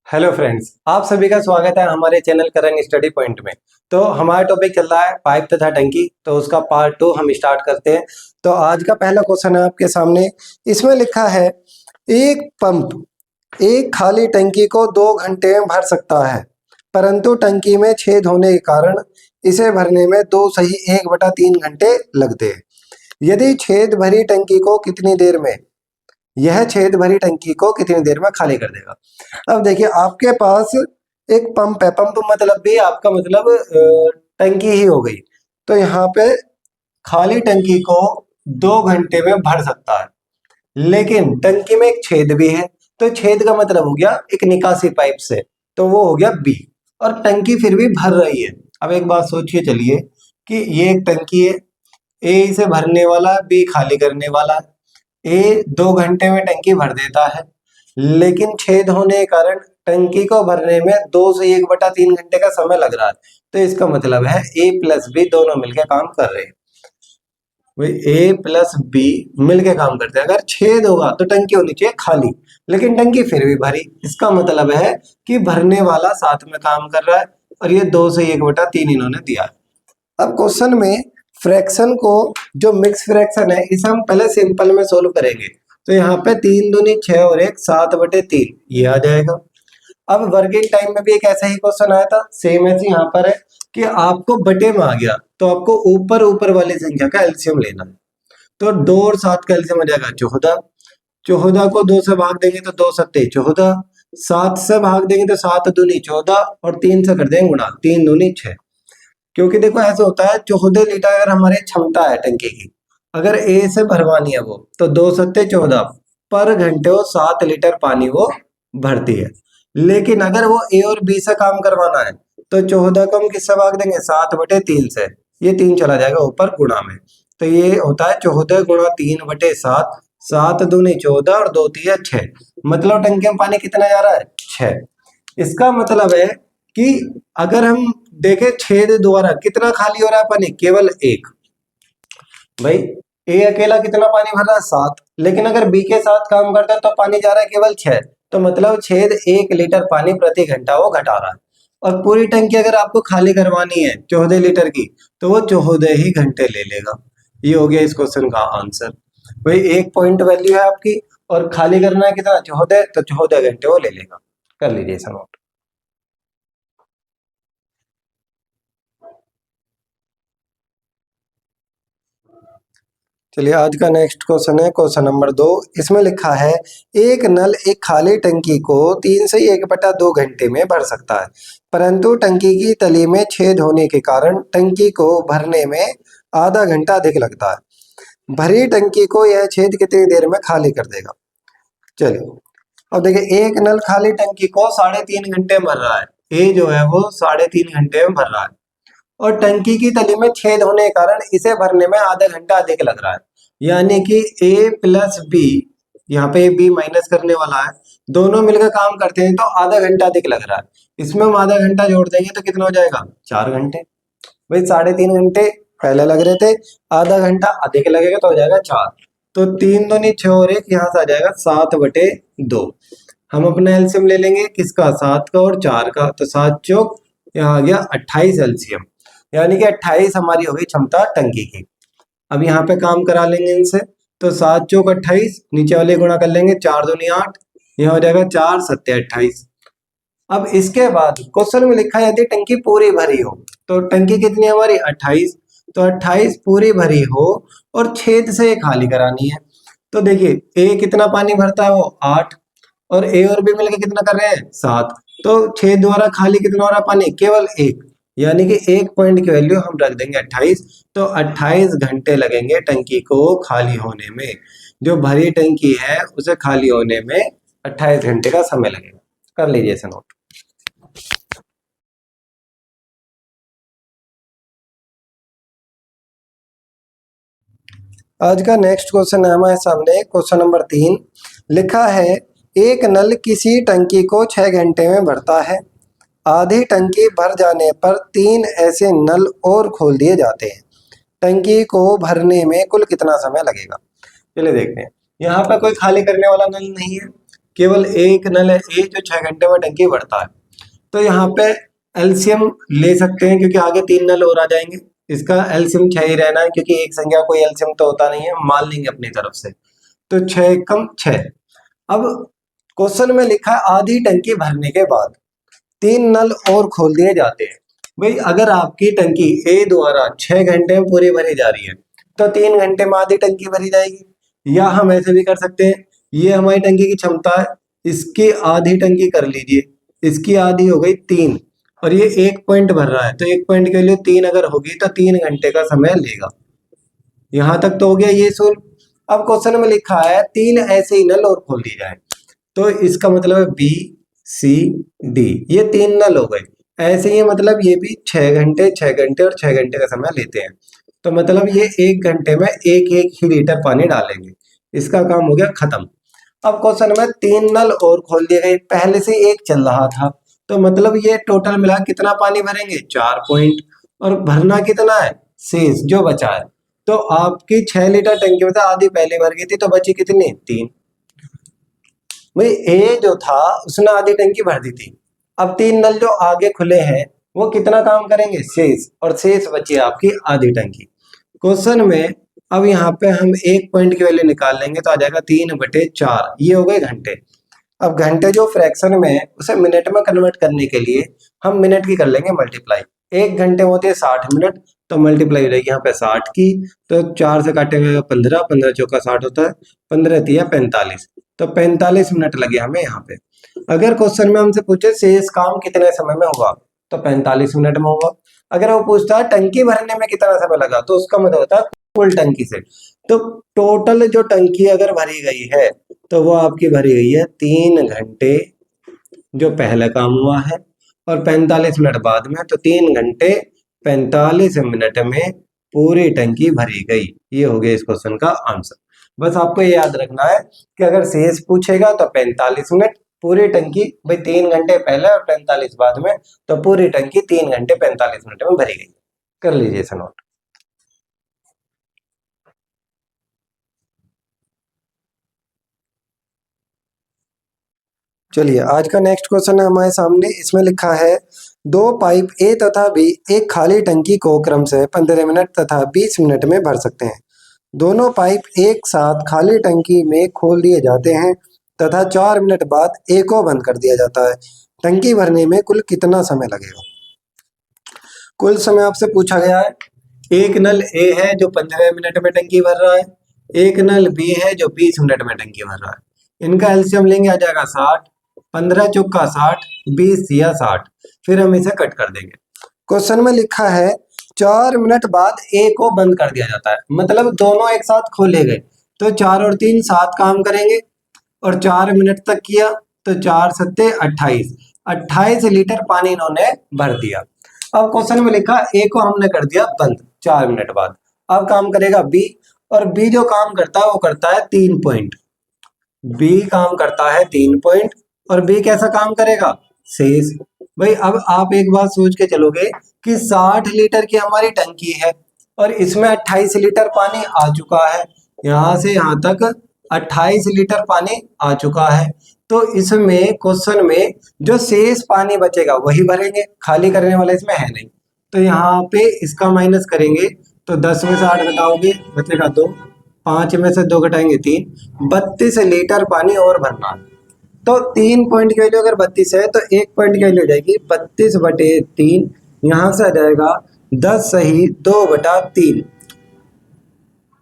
Hello friends, आप सभी का स्वागत है हमारे चैनल करंट स्टडी पॉइंट में। तो हमारा टॉपिक चल रहा है पाइप तथा टंकी, तो उसका पार्ट 2 हम स्टार्ट करते हैं। तो आज का पहला क्वेश्चन है आपके सामने। इसमें लिखा है एक पंप एक खाली टंकी को 2 घंटे में भर सकता है, परंतु टंकी में छेद होने के कारण इसे भरने में 2 सही 1/3 घंटे लगते हैं। यदि छेद भरी टंकी को कितनी देर में यह छेद भरी टंकी को कितनी देर में खाली कर देगा। अब देखिए आपके पास एक पंप है, पंप मतलब भी आपका मतलब टंकी ही हो गई। तो यहाँ पे खाली टंकी को 2 घंटे में भर सकता है, लेकिन टंकी में एक छेद भी है। तो छेद का मतलब हो गया एक निकासी पाइप से, तो वो हो गया बी। और टंकी फिर भी भर रही है। अब एक बात सोचिए, चलिए कि ये एक टंकी है, ए इसे भरने वाला, बी खाली करने वाला है। ए 2 घंटे में टंकी भर देता है, लेकिन छेद होने के कारण टंकी को भरने में 2 से 1/3 घंटे का समय लग रहा है। तो इसका मतलब है ए प्लस बी दोनों मिलकर काम कर रहे हैं। भाई ए प्लस बी मिलके काम करते हैं। अगर छेद होगा तो टंकी होनी चाहिए खाली, लेकिन टंकी फिर भी भरी। इसका मतलब है कि भरने वाला साथ में काम कर रहा है, और ये 2 से 1/3 इन्होंने दिया है। अब क्वेश्चन में फ्रैक्शन को, जो मिक्स फ्रैक्शन है, इसे हम पहले सिंपल में सोल्व करेंगे। तो यहाँ पे 3 दूनी 6 और 1 7/3 ये आ जाएगा। अब वर्किंग टाइम में भी एक ऐसा ही क्वेश्चन आया था, सेम ऐसे यहाँ पर है कि आपको बटे में आ गया, तो आपको ऊपर ऊपर वाली संख्या का एलसीएम लेना है। तो 2 और 7 का एलसीएम हो जाएगा 14। 14 को 2 से भाग देंगे तो 2 सत्ते 14। 7 से भाग देंगे तो 7 दूनी 14, और 3 से कर देंगे गुणा, 3 दूनी 6। क्योंकि देखो ऐसा होता है, 14 लीटर अगर हमारी क्षमता है टंकी की, अगर ए से भरवानी है वो, तो 2 सत्ते 14 पर घंटे वो 7 लीटर पानी वो भरती है। लेकिन अगर वो ए और बी से काम करवाना है, तो 14 को हम किससे भाग देंगे, 7/3 से। ये 3 चला जाएगा ऊपर गुणा में, तो ये होता है 14 गुणा 3/7। 7 दूनी 14 और 2 तिया 6। मतलब टंकी में पानी कितना जा रहा है, 6। इसका मतलब है कि अगर हम देखें छेद द्वारा कितना खाली हो रहा है पानी, केवल 1। भाई ए अकेला कितना पानी भर रहा है, 7, लेकिन अगर बी के साथ काम करता है तो पानी जा रहा है केवल 6। तो मतलब छेद 1 लीटर पानी प्रति घंटा वो घटा रहा है। और पूरी टंकी अगर आपको खाली करवानी है 14 लीटर की, तो वो 14 ही घंटे ले लेगा। ये हो गया इस क्वेश्चन का आंसर। भाई 1 पॉइंट वैल्यू है आपकी, और खाली करना है कितना, 14, तो 14 घंटे वो ले लेगा। कर लीजिए इसे नोट। चलिए आज का नेक्स्ट क्वेश्चन है क्वेश्चन नंबर 2। इसमें लिखा है एक नल एक खाली टंकी को 3 से 1/2 घंटे में भर सकता है, परंतु टंकी की तली में छेद होने के कारण टंकी को भरने में आधा घंटा अधिक लगता है। भरी टंकी को यह छेद कितनी देर में खाली कर देगा। चलिए अब देखिए, एक नल खाली टंकी को 3.5 घंटे में भर रहा है। ए जो है वो 3.5 घंटे में भर रहा है, और टंकी की तली में छेद होने के कारण इसे भरने में आधा घंटा अधिक लग रहा है। यानी कि ए प्लस बी, यहाँ पे बी माइनस करने वाला है, दोनों मिलकर काम करते हैं तो आधा घंटा अधिक लग रहा है। इसमें हम आधा घंटा जोड़ देंगे तो कितना हो जाएगा, 4 घंटे। भाई 3.5 घंटे पहले लग रहे थे, आधा घंटा अधिक लगेगा तो हो जाएगा 4। तो 3 दूनी 6 और 1 यहाँ से आ जाएगा 7/2। हम अपना एलसीएम ले लेंगे किसका, 7 का और 4 का, तो 7 चौक यहाँ आ गया 28 एलसीएम। यानी कि 28 हमारी हो गई क्षमता टंकी की। अब यहाँ पे काम करा लेंगे इनसे, तो 7 चौक 28, नीचे वाले गुणा कर लेंगे, 4 दूनी 8, यहाँ हो जाएगा 4 सत्ते 28। अब इसके बाद क्वेश्चन में लिखा है यदि टंकी पूरी भरी हो, तो टंकी कितनी है हमारी, 28। तो 28 पूरी भरी हो और छेद से खाली करानी है। तो देखिए ए कितना पानी भरता है, वो 8, और ए और बी मिलकर कितना कर रहे हैं, 7। तो छेद द्वारा खाली कितना हो रहा है पानी, केवल 1। यानी कि 1 पॉइंट की वैल्यू हम रख देंगे 28। तो 28 घंटे लगेंगे टंकी को खाली होने में। जो भरी टंकी है उसे खाली होने में 28 घंटे का समय लगेगा। कर लीजिए इसे नोट। आज का नेक्स्ट क्वेश्चन है हमारे सामने क्वेश्चन नंबर 3। लिखा है एक नल किसी टंकी को 6 घंटे में भरता है। आधी टंकी भर जाने पर 3 ऐसे नल और खोल दिए जाते हैं। टंकी को भरने में कुल कितना समय लगेगा। चलिए देखते हैं। यहाँ पर कोई खाली करने वाला नल नहीं है, केवल एक नल है ए जो 6 घंटे में टंकी भरता है। तो यहाँ पे एलसीएम ले सकते हैं क्योंकि आगे 3 नल और आ जाएंगे। इसका एलसीएम 6 ही रहना है क्योंकि एक संख्या कोई एलसीएम तो होता नहीं है, मान लेंगे अपनी तरफ से। तो 6 कम 6। अब क्वेश्चन में लिखा है आधी टंकी भरने के बाद 3 नल और खोल दिए जाते हैं। भाई अगर आपकी टंकी ए द्वारा 6 घंटे में पूरी भरी जा रही है तो 3 घंटे में आधी टंकी भरी जाएगी। या हम ऐसे भी कर सकते हैं, ये हमारी टंकी की क्षमता है, इसकी आधी टंकी कर लीजिए, इसकी आधी हो गई 3 और ये 1 पॉइंट भर रहा है तो 1 पॉइंट के लिए 3 अगर होगी तो 3 घंटे का समय लेगा। यहां तक तो हो गया ये सोल्व। अब क्वेश्चन में लिखा है 3 ऐसे ही नल और खोल दिए जाए, तो इसका मतलब है बी सी डी, ये 3 नल हो गए। ऐसे ही मतलब ये भी 6 घंटे 6 घंटे और 6 घंटे का समय लेते हैं, तो मतलब ये 1 घंटे में एक एक ही लीटर पानी डालेंगे। इसका काम हो गया खत्म। अब क्वेश्चन में 3 नल और खोल दिए गए, पहले से एक चल रहा था तो मतलब ये टोटल मिला कितना पानी भरेंगे 4 पॉइंट, और भरना कितना है शेष जो बचा है। तो आपकी 6 लीटर टंकी में से आधी पहले भर गई थी तो बची कितनी 3। भाई ए जो था उसने आधी टंकी भर दी थी, अब 3 नल जो आगे खुले हैं वो कितना काम करेंगे शेष, और शेष बची आपकी आधी टंकी। क्वेश्चन में अब यहाँ पे हम 1 पॉइंट की वैल्यू निकाल लेंगे तो आ जाएगा 3/4, ये हो गए घंटे। अब घंटे जो फ्रैक्शन में है उसे मिनट में कन्वर्ट करने के लिए हम मिनट की कर लेंगे मल्टीप्लाई। 1 घंटे होते हैं 60 मिनट, तो मल्टीप्लाई हो जाएगी यहाँ पे 60 की, तो 4 से काटेंगे 15, 15 चौका 60 होता है, 15 तिया 45, तो 45 मिनट लगे हमें यहाँ पे। अगर क्वेश्चन में हमसे पूछे शेष काम कितने समय में हुआ तो 45 मिनट में होगा। अगर वो पूछता है टंकी भरने में कितना समय लगा तो उसका मतलब होता है फुल टंकी से। तो टोटल जो टंकी अगर भरी गई है तो वो आपकी भरी गई है 3 घंटे जो पहला काम हुआ है, और 45 मिनट बाद में, तो 3 घंटे 45 मिनट में पूरी टंकी भरी गई। ये हो गया इस क्वेश्चन का आंसर। बस आपको ये याद रखना है कि अगर शेष पूछेगा तो 45 मिनट, पूरी टंकी भाई 3 घंटे पहले और 45 बाद में, तो पूरी टंकी 3 घंटे 45 मिनट में भरी गई। कर लीजिए इसे नोट। चलिए आज का नेक्स्ट क्वेश्चन है हमारे सामने। इसमें लिखा है 2 पाइप ए तथा बी एक खाली टंकी को क्रम से 15 मिनट तथा 20 मिनट में भर सकते हैं। दोनों पाइप एक साथ खाली टंकी में खोल दिए जाते हैं तथा 4 मिनट बाद ए को बंद कर दिया जाता है। टंकी भरने में कुल कितना समय लगेगा? कुल समय आपसे पूछा गया है। एक नल ए है जो 15 मिनट में टंकी भर रहा है, एक नल बी है जो 20 मिनट में टंकी भर रहा है। इनका एलसीएम लेंगे आ जाएगा 60, 15 चौका 60, 20 या 60, फिर हम इसे कट कर देंगे। क्वेश्चन में लिखा है 4 मिनट बाद ए को बंद कर दिया जाता है, मतलब दोनों एक साथ खोले गए तो 4 और 3 7 काम करेंगे, और 4 मिनट तक किया तो 4 सत्ते 28, 28 लीटर पानी इन्होंने भर दिया। अब क्वेश्चन में लिखा ए को हमने कर दिया बंद 4 मिनट बाद। अब काम करेगा बी, और बी जो काम करता है वो करता है 3 पॉइंट। बी काम करता है 3 पॉइंट, और बी कैसा काम करेगा शेष। भाई अब आप एक बात सोच के चलोगे कि 60 लीटर की हमारी टंकी है और इसमें 28 लीटर पानी आ चुका है, यहां से यहां तक 28 लीटर पानी आ चुका है, तो इसमें क्वेश्चन में जो शेष पानी बचेगा वही भरेंगे, खाली करने वाला इसमें है नहीं। तो यहाँ पे इसका माइनस करेंगे तो 10 में से 8 घटाओगे बचेगा 2, 5 में से 2 घटाएंगे 3, 32 लीटर पानी और भरना। तो 3 पॉइंट की वैल्यू अगर 32 है तो 1 पॉइंट की वैल्यू हो जाएगी 32/3, यहाँ से आ जाएगा 10 सही 2/3।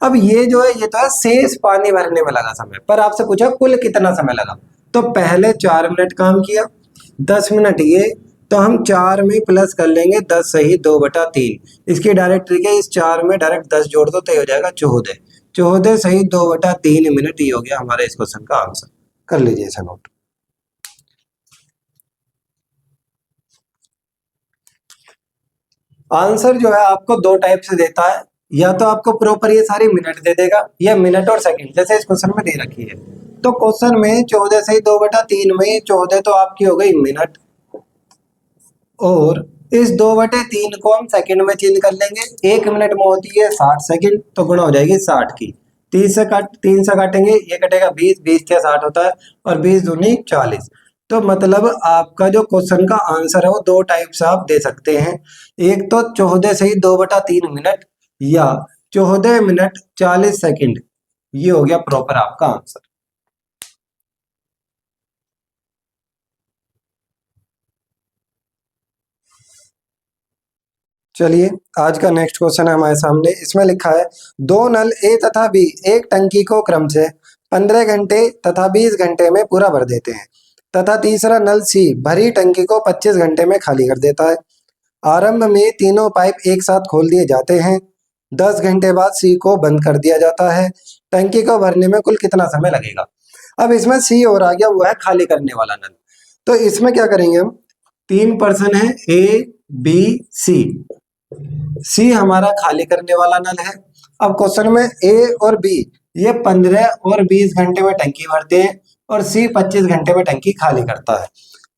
अब ये जो है ये था शेष पानी भरने में लगा समय, पर आपसे पूछा कुल कितना समय लगा, तो पहले 4 मिनट काम किया, 10 मिनट ये, तो हम 4 में प्लस कर लेंगे 10 सही 2/3। इसकी डायरेक्ट ट्रिक है, इस 4 में डायरेक्ट 10 जोड़ दो तो ये हो जाएगा 14, 14 सही 2/3 मिनट। ये हो गया हमारे इस क्वेश्चन का आंसर। कर लीजिए इसे नोट। आंसर जो है आपको 2 टाइप से देता है, या तो आपको प्रॉपर ये सारी मिनट दे देगा या मिनट और सेकंड, जैसे इस क्वेश्चन में दे रखी है। तो क्वेश्चन में 14 से 2/3 में 14 तो आपकी हो गई मिनट, और इस 2/3 को हम सेकंड में चेंज कर लेंगे। 1 मिनट में होती है 60 सेकंड, तो गुणा हो जाएगी 60 की, 3 से काटेंगे, ये कटेगा 20, 20 क्या 60 होता है, और 20 दूनी 40। तो मतलब आपका जो क्वेश्चन का आंसर है वो दो टाइप से आप दे सकते हैं। एक तो 14 से ही 2/3 मिनट, या 14 मिनट 40 सेकंड। ये हो गया प्रॉपर आपका आंसर। चलिए, आज का नेक्स्ट क्वेश्चन है हमारे सामने। इसमें लिखा है, दो नल ए तथा बी एक टंकी को क्रम से 15 घंटे तथा 20 घंटे में पूरा भर देते हैं, तथा तीसरा नल सी भरी टंकी को 25 घंटे में खाली कर देता है। आरंभ में तीनों पाइप एक साथ खोल दिए जाते हैं। 10 घंटे बाद सी को बंद कर दिया जाता है। टंकी को भरने में कुल कितना समय लगेगा? अब इसमें सी और आ गया, वो है खाली करने वाला नल। तो इसमें क्या करेंगे हम, 3 पर्सन है, ए बी सी। सी हमारा खाली करने वाला नल है। अब क्वेश्चन में ए और बी ये 15 और 20 घंटे में टंकी भरते हैं, और सी 25 घंटे में टंकी खाली करता है।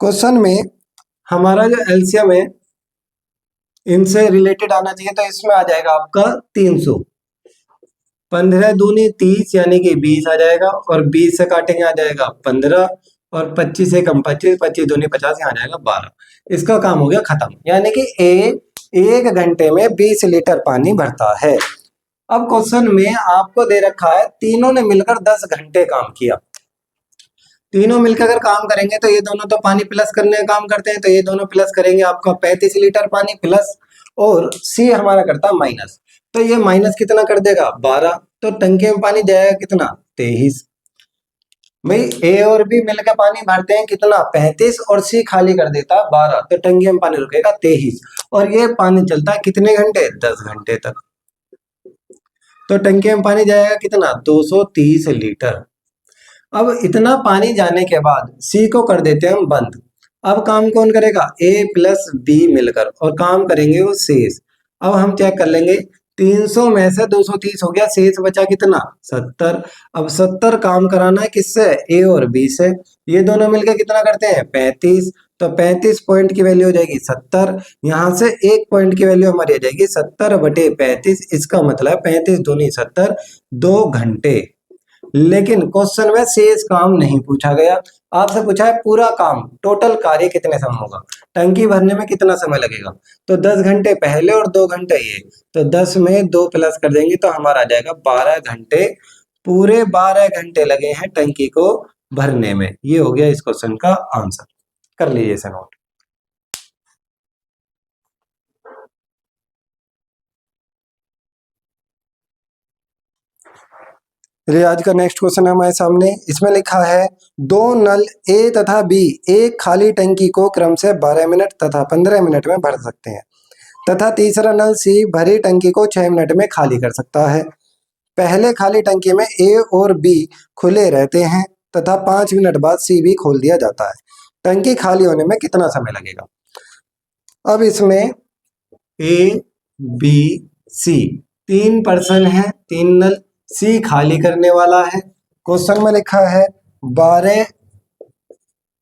क्वेश्चन में हमारा जो एलसीएम है इनसे रिलेटेड आना चाहिए, तो इसमें आ जाएगा आपका 300। 15 दूनी 30 यानी कि 20 आ जाएगा, और 20 से काटेंगे आ जाएगा 15, और 25 से कम 25, 25 दूनी 50, यहाँ आ जाएगा 12। इसका काम हो गया खत्म। यानी कि ए 1 घंटे में 20 लीटर पानी भरता है। अब क्वेश्चन में आपको दे रखा है तीनों ने मिलकर 10 घंटे काम किया। तीनों मिलकर अगर काम करेंगे तो ये दोनों तो पानी प्लस करने का काम करते हैं, तो ये दोनों प्लस करेंगे आपका 35 लीटर पानी प्लस, और सी हमारा करता माइनस। तो ये माइनस कितना कर देगा 12, तो टंकी में पानी जाएगा कितना 23। भाई ए और बी मिलकर पानी भरते हैं कितना 35, और सी खाली कर देता 12, तो टंकी में पानी रुकेगा 23, और ये पानी चलता है कितने घंटे 10 घंटे तक। तो टंकी में पानी जाएगा कितना 230 लीटर। अब इतना पानी जाने के बाद सी को कर देते हैं हम बंद। अब काम कौन करेगा, ए प्लस बी मिलकर, और काम करेंगे वो शेष। अब हम चेक कर लेंगे, 300 में से 230 हो गया, शेष बचा कितना 70। अब 70 काम कराना है किससे, ए और बी से। ये दोनों मिलकर कितना करते हैं 35, तो 35 पॉइंट की वैल्यू हो जाएगी 70। यहाँ से 1 पॉइंट की वैल्यू हमारी आ जाएगी 70/35। इसका मतलब 35 दूनी 70, 2 घंटे। लेकिन क्वेश्चन में शेष काम नहीं पूछा गया, आपसे पूछा है पूरा काम, टोटल कार्य कितने समय होगा, टंकी भरने में कितना समय लगेगा। तो 10 घंटे पहले और 2 घंटे ये, तो 10 में 2 प्लस कर देंगे तो हमारा आ जाएगा 12 घंटे। पूरे 12 घंटे लगे हैं टंकी को भरने में। ये हो गया इस क्वेश्चन का आंसर। कर लीजिए इसे नोट। चलिए, आज का नेक्स्ट क्वेश्चन है हमारे सामने। इसमें लिखा है, दो नल ए तथा बी एक खाली टंकी को क्रम से 12 मिनट तथा 15 मिनट में भर सकते हैं, तथा तीसरा नल सी भरी टंकी को 6 मिनट में खाली कर सकता है। पहले खाली टंकी में ए और बी खुले रहते हैं, तथा 5 मिनट बाद सी भी खोल दिया जाता है। टंकी खाली होने में कितना समय लगेगा? अब इसमें ए बी सी 3 पर्सन है, 3 नल, सी खाली करने वाला है। क्वेश्चन में लिखा है 12,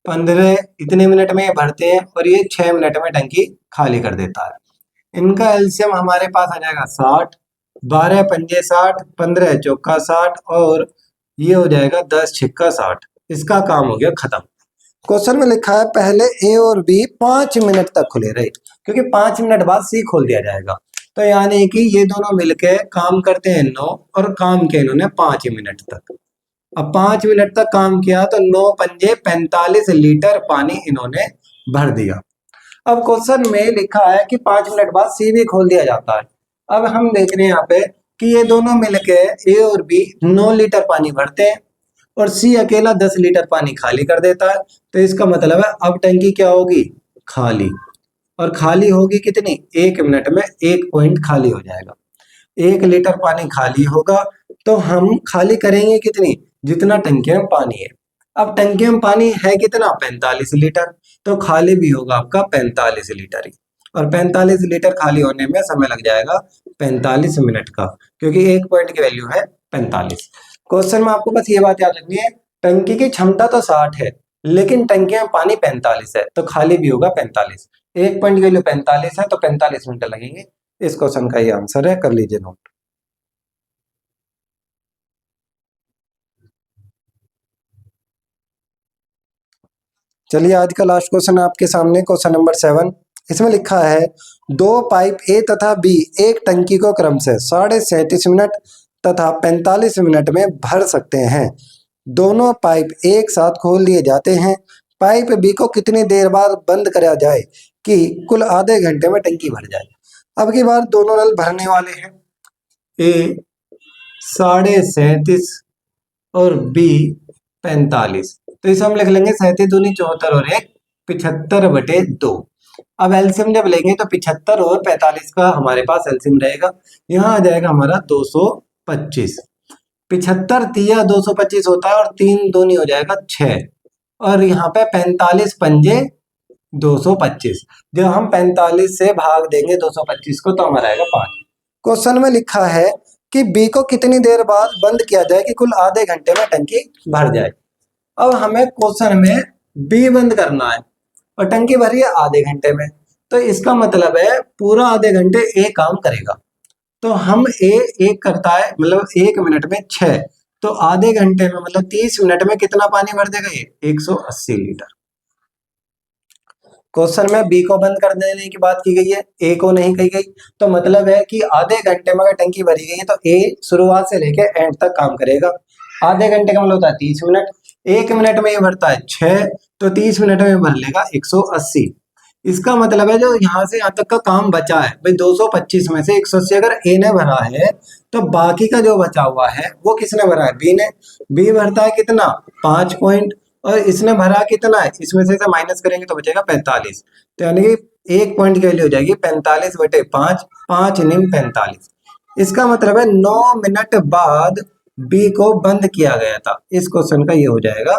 15 इतने मिनट में ये भरते हैं, और ये 6 मिनट में टंकी खाली कर देता है। इनका एलसीएम हमारे पास आ जाएगा 60। 12 पंजे 60, 15 चौका 60, और ये हो जाएगा 10 छिक्का 60। इसका काम हो गया खत्म। क्वेश्चन में लिखा है पहले ए और बी 5 मिनट तक खुले रहे, क्योंकि 5 मिनट बाद सी खोल दिया जाएगा। तो यानी कि ये दोनों मिलके काम करते हैं 9, और काम किया इन्होंने 5 मिनट तक। अब 5 मिनट तक काम किया तो 9 पंजे 45 लीटर पानी इन्होंने भर दिया। अब क्वेश्चन में लिखा है कि 5 मिनट बाद सी भी खोल दिया जाता है। अब हम देख रहे हैं यहाँ पे कि ये दोनों मिलके ए और बी 9 लीटर पानी भरते हैं, और सी अकेला 10 लीटर पानी खाली कर देता है। तो इसका मतलब है अब टंकी क्या होगी, खाली। और खाली होगी कितनी, 1 मिनट में 1 पॉइंट खाली हो जाएगा। 1 लीटर पानी खाली होगा, तो हम खाली करेंगे कितनी, जितना टंकी में पानी है। अब टंकी में पानी है कितना 45 लीटर, तो खाली भी होगा आपका 45 लीटर ही। और 45 लीटर खाली होने में समय लग जाएगा 45 मिनट का, क्योंकि 1 पॉइंट की वैल्यू है 45। क्वेश्चन में आपको बस ये बात याद रखनी है, टंकी की क्षमता तो 60 है, लेकिन टंकी में पानी 45 है, तो खाली भी होगा 45। 1 पॉइंट की वैल्यू 45 है, तो 45 मिनट लगेंगे। इस क्वेश्चन का ये आंसर है, कर लीजिए नोट। चलिए आज का लास्ट क्वेश्चन आपके सामने, क्वेश्चन नंबर 7। इसमें लिखा है 2 पाइप ए तथा बी एक टंकी को क्रम से 37.5 मिनट तथा 45 मिनट में भर सकते हैं। दोनों पाइप एक साथ खोल लिए जाते हैं। पाइप बी को कितनी देर बाद बंद करा जाए कि कुल आधे घंटे में टंकी भर जाए। अब की बार दोनों नल भरने वाले हैं, ए 37.5 और बी 45। तो इसे हम लिख लेंगे 37 दूनी 74 और 1 75/2। अब एलसीएम जब लेंगे तो 75 और 45 का हमारे पास एलसीएम रहेगा, यहाँ आ जाएगा हमारा 225। 75 तिया 225 होता है और 3 दूनी हो जाएगा 6 और यहाँ पे 45 पंजे 225। जब हम 45 से भाग देंगे 225 को तो हमारा आएगा 5। क्वेश्चन में लिखा है कि बी को कितनी देर बाद बंद किया जाए कि कुल आधे घंटे में टंकी भर जाए। अब हमें क्वेश्चन में बी बंद करना है और टंकी भरी है आधे घंटे में, तो इसका मतलब है पूरा आधे घंटे ए काम करेगा। तो हम एक करता है मतलब 1 मिनट में 6, तो आधे घंटे में मतलब 30 मिनट में कितना पानी भर देगा ये 180 लीटर। क्वेश्चन में बी को बंद कर देने की बात की गई है, ए को नहीं कही गई, तो मतलब है कि आधे घंटे में अगर टंकी भरी गई है तो ए शुरुआत से लेके एंड तक काम करेगा। आधे घंटे का मतलब होता है 30 मिनट, 1 मिनट में ये भरता है 6, तो 30 मिनट में भर लेगा 180। इसका मतलब है जो यहाँ से यहाँ तक का काम बचा है भाई 225 में से 180 अगर ए ने भरा है तो बाकी का जो बचा हुआ है वो किसने भरा है, बी ने। बी भरता है कितना 5 पॉइंट और इसने भरा कितना है, इसमें से माइनस करेंगे तो बचेगा 45। तो यानी कि 1 पॉइंट की वैल्यू हो जाएगी 45/5, 5 निम 45। इसका मतलब है 9 मिनट बाद बी को बंद किया गया था। इस क्वेश्चन का ये हो जाएगा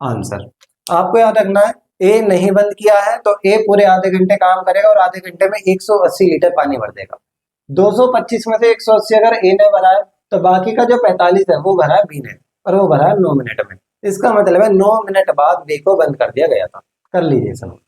आंसर। आपको याद रखना है ए नहीं बंद किया है तो ए पूरे आधे घंटे काम करेगा और आधे घंटे में 180 लीटर पानी भर देगा। 225 में से 180 अगर ए ने भरा है तो बाकी का जो 45 है वो भरा है बी ने और वो भरा है 9 मिनट में। इसका मतलब है 9 मिनट बाद बी को बंद कर दिया गया था। कर लीजिए सर।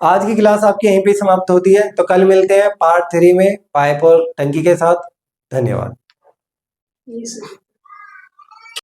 आज की क्लास आपकी यहीं पे समाप्त होती है, तो कल मिलते हैं पार्ट 3 में पाइप और टंकी के साथ। धन्यवाद।